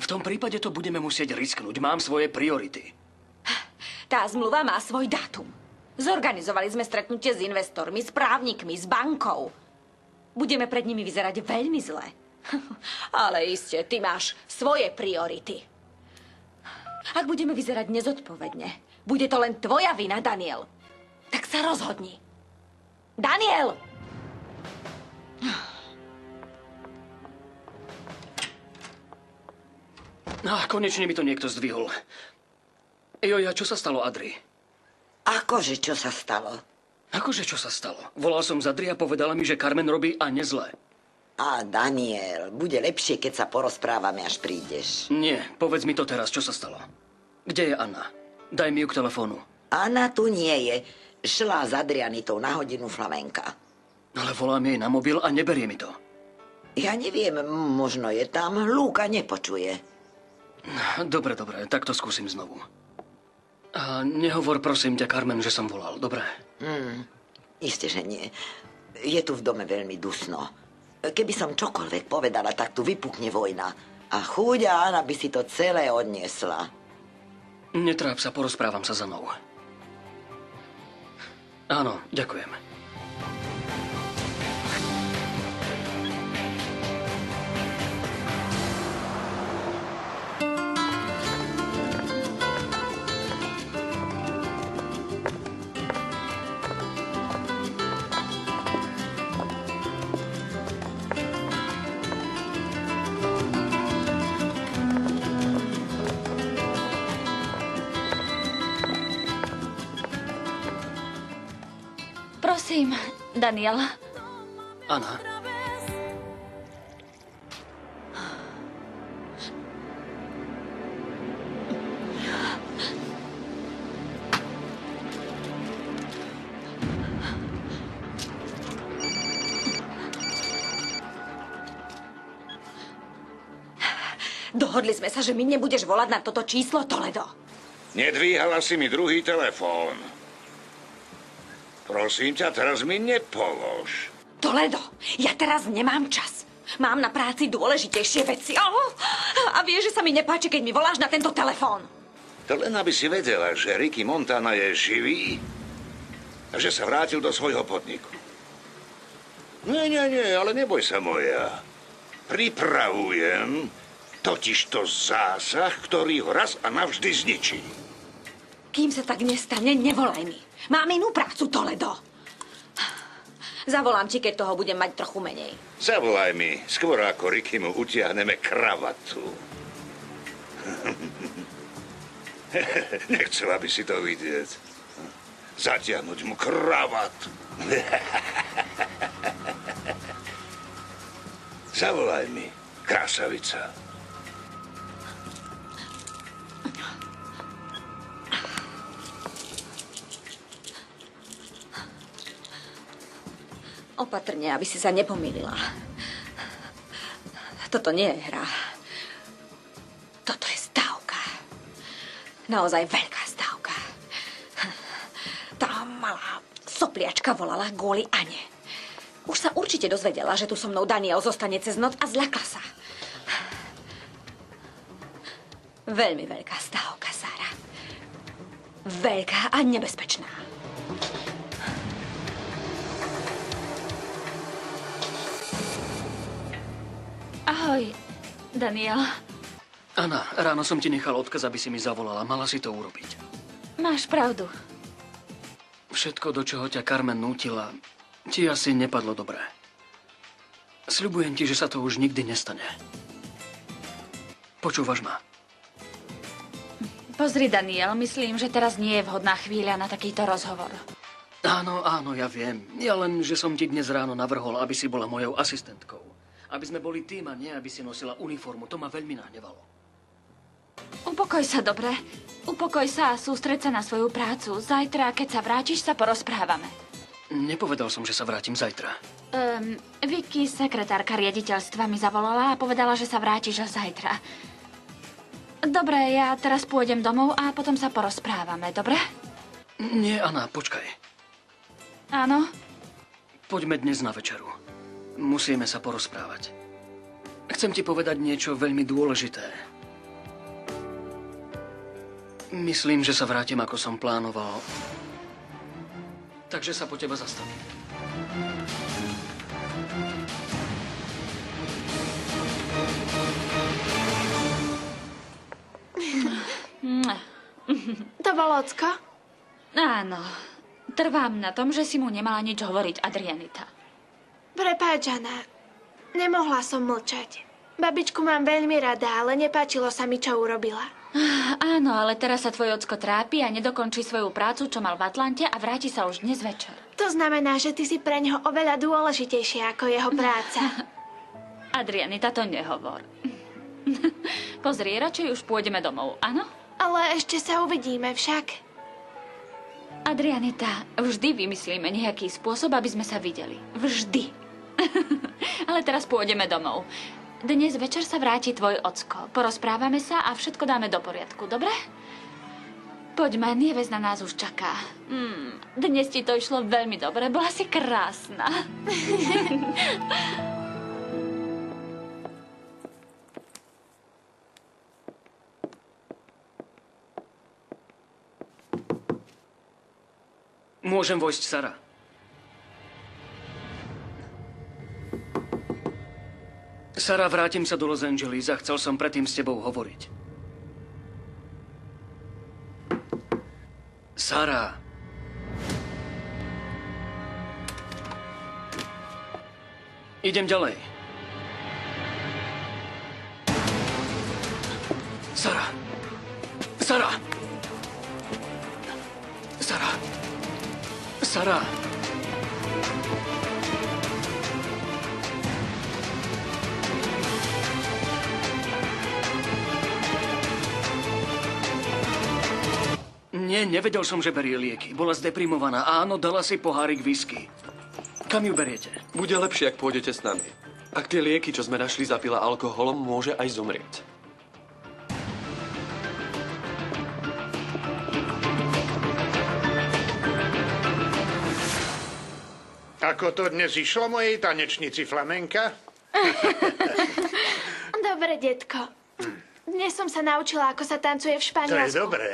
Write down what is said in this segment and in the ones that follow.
V tom prípade to budeme musieť risknúť. Mám svoje priority. Tá zmluva má svoj dátum. Zorganizovali sme stretnutie s investormi, s právnikmi, s bankou. Budeme pred nimi vyzerať veľmi zle. Ale iste, ty máš svoje priority. Ak budeme vyzerať nezodpovedne, bude to len tvoja vina, Daniel. Tak sa rozhodni. Daniel! Konečne mi to niekto zdvihol. Joja, čo sa stalo, Adri? Akože, čo sa stalo? Akože, čo sa stalo? Volal som z Adri a povedala mi, že Carmen robí a nezle. A Daniel, bude lepšie, keď sa porozprávame, až prídeš. Nie, povedz mi to teraz, čo sa stalo. Kde je Anna? Daj mi ju k telefónu. Anna tu nie je. Šla s Adrianitou na hodinu flamenka. Ale volám jej na mobil a neberie mi to. Ja neviem, možno je tam. Lúka nepočuje. Dobre, tak to skúsim znovu. A nehovor, prosím ťa, Carmen, že som volal, dobre? Isté, že nie. Je tu v dome veľmi dusno. Keby som čokoľvek povedala, tak tu vypukne vojna. A chúďa Anna by si to celé odniesla. Netráp sa, porozprávam sa za mnou. Áno, ďakujem. Prosím, Daniel. Anna. Dohodli sme sa, že mi nebudeš volať na toto číslo, Toledo. Nedvíhala si mi druhý telefón. Prosím ťa, teraz mi nepolož. Toledo, ja teraz nemám čas. Mám na práci dôležitejšie veci. A vieš, že sa mi nepáči, keď mi voláš na tento telefón. To len aby si vedela, že Ricky Montana je živý a že sa vrátil do svojho podniku. Nie, ale neboj sa, moja. Pripravujem totižto zásah, ktorý ho raz a navždy zničí. Kým sa tak nestane, nevolaj mi. Mám inú prácu, Toledo. Zavolám ti, keď toho budem mať trochu menej. Zavolaj mi, skôr ako Ricky mu utiahneme kravatu. Nechcela by si to vidieť. Zatiahnuť mu kravatu. Zavolaj mi, krásavica. Opatrne, aby si sa nepomýlila. Toto nie je hra. Toto je stávka. Naozaj veľká stávka. Tá malá sopliačka volala kvôli Ane. Už sa určite dozvedela, že tu so mnou Daniel zostane cez noc a zľakla sa. Veľmi veľká stávka, Sára. Veľká a nebezpečná. Ahoj, Daniel. Anna, ráno som ti nechal odkaz, aby si mi zavolala. Mala si to urobiť. Máš pravdu. Všetko, do čoho ťa Carmen nútila, ti asi nepadlo dobre. Sľubujem ti, že sa to už nikdy nestane. Počúvaš ma? Pozri, Daniel, myslím, že teraz nie je vhodná chvíľa na takýto rozhovor. Áno, ja viem. Ja len, že som ti dnes ráno navrhol, aby si bola mojou asistentkou. Aby sme boli tým a nie, aby si nosila uniformu. To ma veľmi nahnevalo. Upokoj sa, dobre? Upokoj sa a sústreď sa na svoju prácu. Zajtra, keď sa vrátiš, sa porozprávame. Nepovedal som, že sa vrátim zajtra. Vicky, sekretárka riaditeľstva, mi zavolala a povedala, že sa vrátiš až zajtra. Dobre, ja teraz pôjdem domov a potom sa porozprávame, dobre? Nie, Anna, počkaj. Áno? Poďme dnes na večeru. Musíme sa porozprávať. Chcem ti povedať niečo veľmi dôležité. Myslím, že sa vrátim, ako som plánoval. Takže sa po teba zastavím. To bol Ocko? Áno. Trvám na tom, že si mu nemala nič hovoriť, Adrianita. Prepáč, Anna. Nemohla som mlčať. Babičku mám veľmi rada, ale nepáčilo sa mi, čo urobila. Áno, ale teraz sa tvoj ocko trápi a nedokončí svoju prácu, čo mal v Atlante a vráti sa už dnes večer. To znamená, že ty si pre neho oveľa dôležitejšia ako jeho práca. Adrianita, to nehovor. Pozri, radšej už pôjdeme domov, áno? Ale ešte sa uvidíme však. Adrianita, vždy vymyslíme nejaký spôsob, aby sme sa videli. Vždy. Ale teraz pôjdeme domov. Dnes večer sa vráti tvoj ocko. Porozprávame sa a všetko dáme do poriadku, dobre? Poďme, nieväzna nás už čaká. Dnes ti to išlo veľmi dobre, bola si krásna. Môžem vojsť, Sara? Sara, vrátim sa do Los Angeles a chcel som predtým s tebou hovoriť. Sara. Idem ďalej. Sara. Sara. Sara. Sara. Nie, nevedel som, že berie lieky. Bola zdeprimovaná. Áno, dala si pohárik whisky. Kam ju beriete? Bude lepšie, ak pôjdete s nami. Ak tie lieky, čo sme našli, zapila alkoholom, môže aj zomrieť. Ako to dnes išlo mojej tanečnici flamenka? Dobre, detko. Dnes som sa naučila, ako sa tancuje v To Španielsku. je dobré.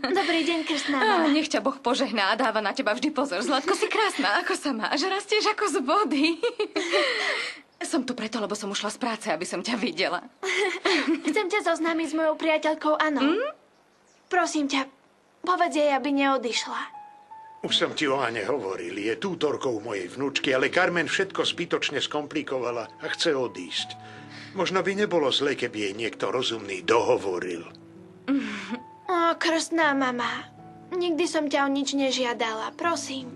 Dobrý deň, krstná mama. Nech ťa Boh požehná a dáva na teba vždy pozor. Zlatko, si krásna, ako sa máš. Rastieš ako z vody. Som tu preto, lebo som ušla z práce, aby som ťa videla. Chcem ťa zoznámiť s mojou priateľkou Anou. Prosím ťa, povedz jej, aby neodišla. Už som ti o Ane hovoril. Je tútorkou mojej vnúčky, ale Carmen všetko zbytočne skomplikovala a chce odísť. Možno by nebolo zle, keby jej niekto rozumný dohovoril. Ó, krstná mama. Nikdy som ťa o nič nežiadala, prosím.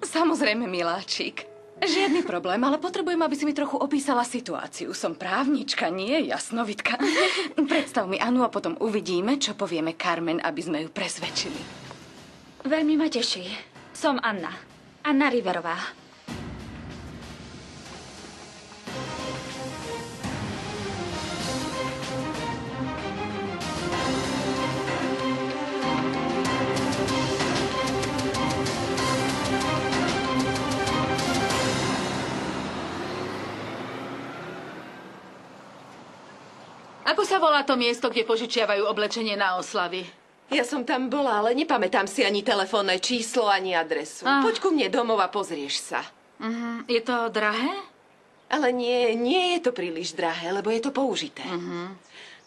Samozrejme, miláčik. Žiadny problém, ale potrebujem, aby si mi trochu opísala situáciu. Som právnička, nie jasnovidka. Predstav mi Anu a potom uvidíme, čo povieme Carmen, aby sme ju presvedčili. Veľmi ma teší. Som Anna. Anna Riverová. Ako sa volá to miesto, kde požičiavajú oblečenie na oslavy? Ja som tam bola, ale nepamätám si ani telefónne číslo, ani adresu. Poď ku mne domov a pozrieš sa. Je to drahé? Ale nie je to príliš drahé, lebo je to použité.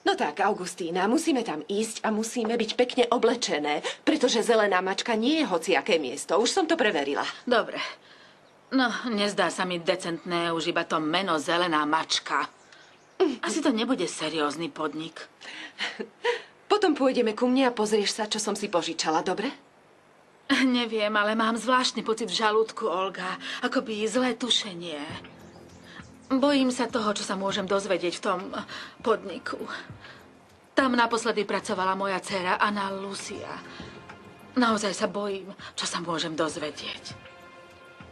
No tak, Augustína, musíme tam ísť a musíme byť pekne oblečené, pretože Zelená mačka nie je hociaké miesto. Už som to preverila. Dobre. No, nezdá sa mi decentné už iba to meno Zelená mačka. Asi to nebude seriózny podnik. Potom pôjdeme ku mne a pozrieš sa, čo som si požičala, dobre? Neviem, ale mám zvláštny pocit v žalúdku, Olga. Akoby zlé tušenie. Bojím sa toho, čo sa môžem dozvedieť v tom podniku. Tam naposledy pracovala moja dcéra Anna Lucia. Naozaj sa bojím, čo sa môžem dozvedieť.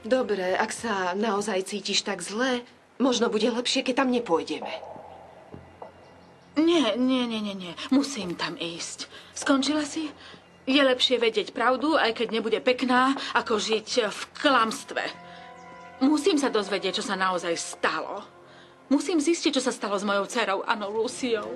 Dobre, ak sa naozaj cítiš tak zle, možno bude lepšie, keď tam nepôjdeme. Nie. Musím tam ísť. Skončila si? Je lepšie vedieť pravdu, aj keď nebude pekná, ako žiť v klamstve. Musím sa dozvedieť, čo sa naozaj stalo. Musím zistiť, čo sa stalo s mojou dcerou Annou Luciou.